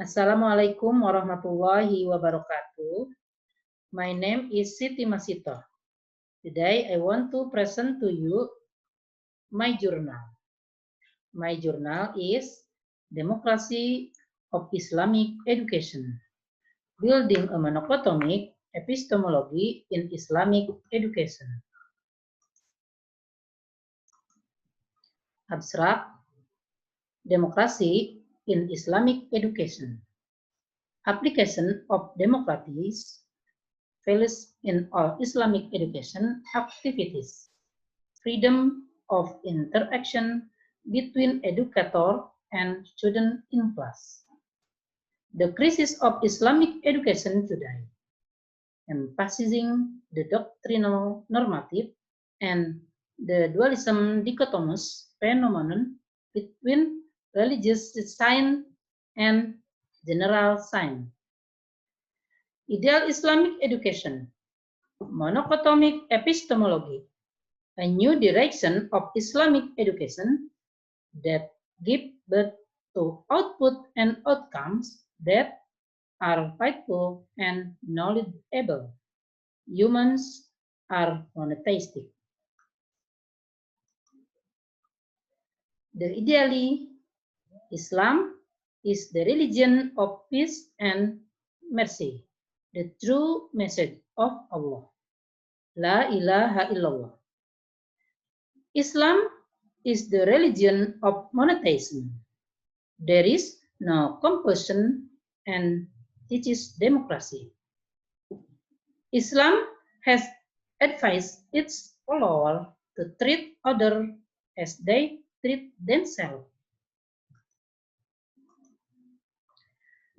Assalamualaikum warahmatullahi wabarakatuh. My name is Siti Masito. Today I want to present to you my journal. My journal is Democracy of Islamic Education, Building a Monocotomic Epistemology in Islamic Education. Abstract, Democracy in Islamic Education. Application of democracies values in all Islamic education activities. Freedom of interaction between educator and student in class. The crisis of Islamic education today, emphasizing the doctrinal normative and the dualism dichotomous phenomenon between religious science and general science. Ideal Islamic education, monocotomic epistemology, a new direction of Islamic education that give birth to output and outcomes that are vital and knowledgeable. Humans are monotheistic. The ideally, Islam is the religion of peace and mercy, the true message of Allah. La ilaha illallah. Islam is the religion of monotheism. There is no compulsion and teaches democracy. Islam has advised its followers to treat others as they treat themselves.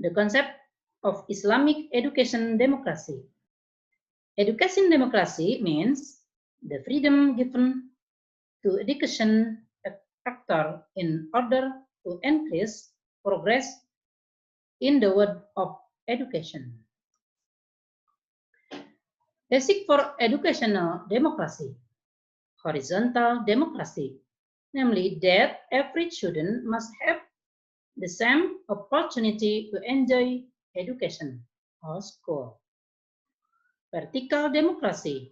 The concept of Islamic education democracy. Education democracy means the freedom given to education actor in order to increase progress in the world of education. Basic for educational democracy, horizontal democracy, namely that every student must have the same opportunity to enjoy education or school. Vertical democracy,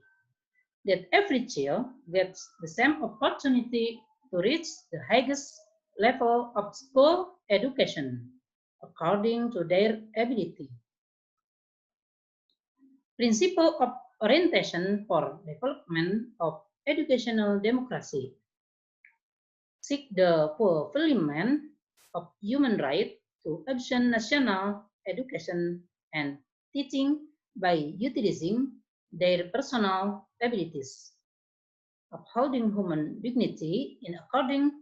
that every child gets the same opportunity to reach the highest level of school education according to their ability. Principle of orientation for development of educational democracy. Seek the fulfillment of human right to option national education and teaching by utilizing their personal abilities, upholding human dignity in accordance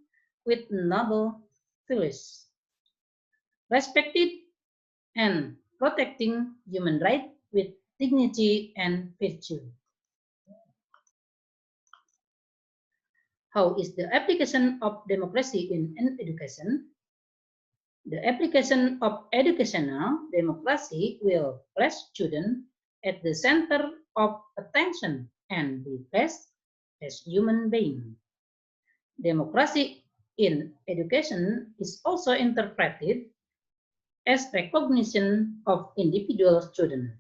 with noble values, respecting and protecting human rights with dignity and virtue. How is the application of democracy in education? The application of educational democracy will place students at the center of attention and be placed as human beings. Democracy in education is also interpreted as recognition of individual students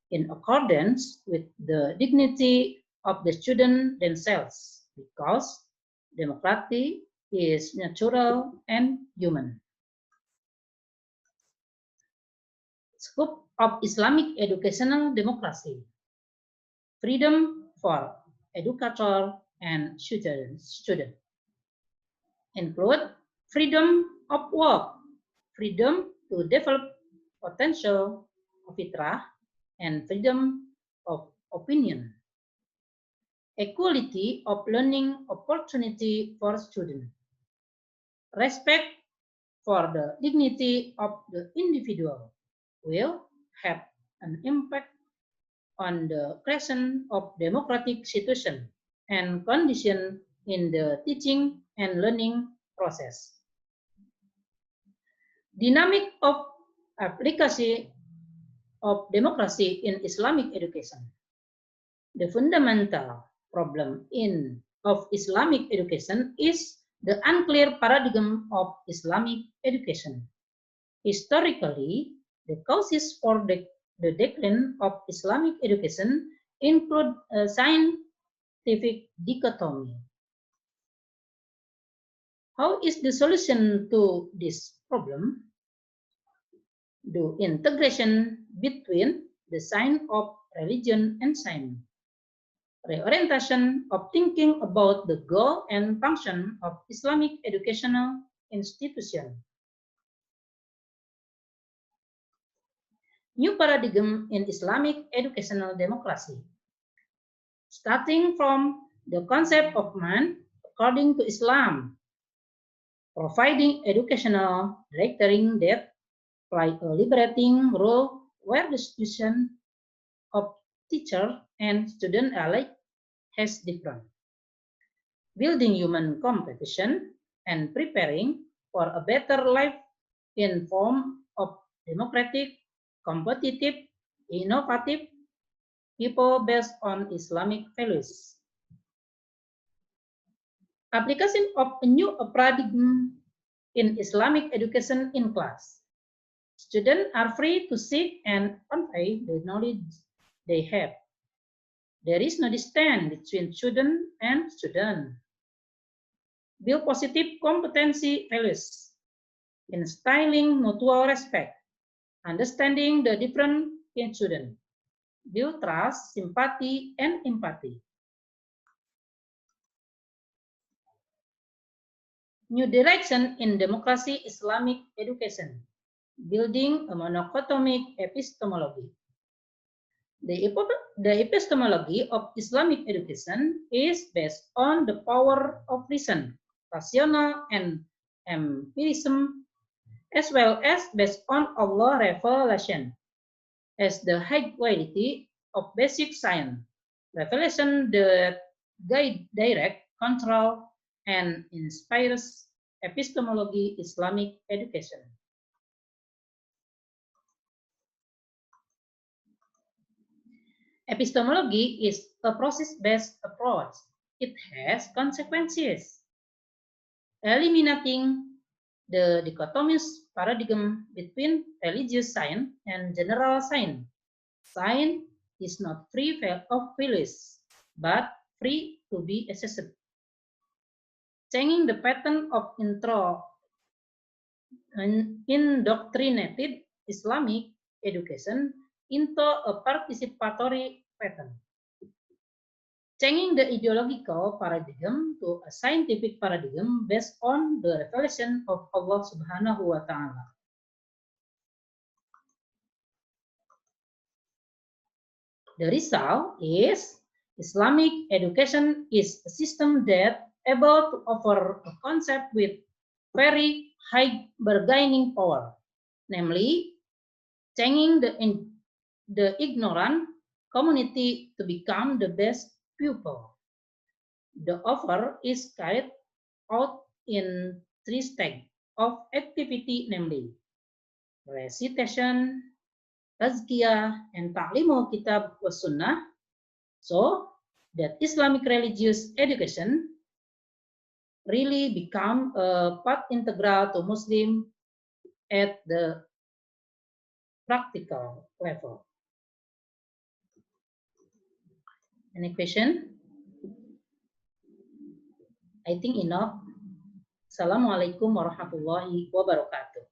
in accordance with the dignity of the student themselves, because democracy is natural and human. Scope of Islamic educational democracy. Freedom for educator and student. Include freedom of work, freedom to develop potential of fitrah, and freedom of opinion. Equality of learning opportunity for students. Respect for the dignity of the individual will have an impact on the creation of democratic situation and condition in the teaching and learning process. Dynamic of application of democracy in Islamic education. The fundamental problem of Islamic education is the unclear paradigm of Islamic education. Historically, the causes for the decline of Islamic education include a scientific dichotomy. How is the solution to this problem? The integration between the science of religion and science. Reorientation of thinking about the goal and function of Islamic educational institution. New paradigm in Islamic educational democracy. Starting from the concept of man according to Islam, providing educational directing that play a liberating role where the situation of teacher and student alike has different. Building human competition and preparing for a better life in form of democratic, competitive, innovative people based on Islamic values. Application of a new paradigm in Islamic education in class. Students are free to seek and convey the knowledge they have. There is no distance between student and student. Build positive competency values, instilling mutual respect, understanding the different in students. Build trust, sympathy, and empathy. New direction in democracy Islamic education. Building a monocotomic epistemology. The epistemology of Islamic education is based on the power of reason, rational, and empiricism, as well as based on Allah revelation as the high quality of basic science, revelation that guide, direct, control, and inspires epistemology Islamic education. Epistemology is a process-based approach. It has consequences. Eliminating the dichotomous paradigm between religious science and general science. Science is not free of values, but free to be assessed. Changing the pattern of indoctrinated Islamic education into a participatory pattern. Changing the ideological paradigm to a scientific paradigm based on the revelation of Allah Subhanahu wa Ta'ala. The result is Islamic education is a system that able to offer a concept with very high bargaining power, namely changing the ignorant community to become the best pupil. The offer is carried out in 3 stages of activity, namely recitation, tazkiyah, and ta'limul kitab wa sunnah, so that Islamic religious education really become a part integral to Muslim at the practical level. Any question? I think enough. Assalamualaikum warahmatullahi wabarakatuh.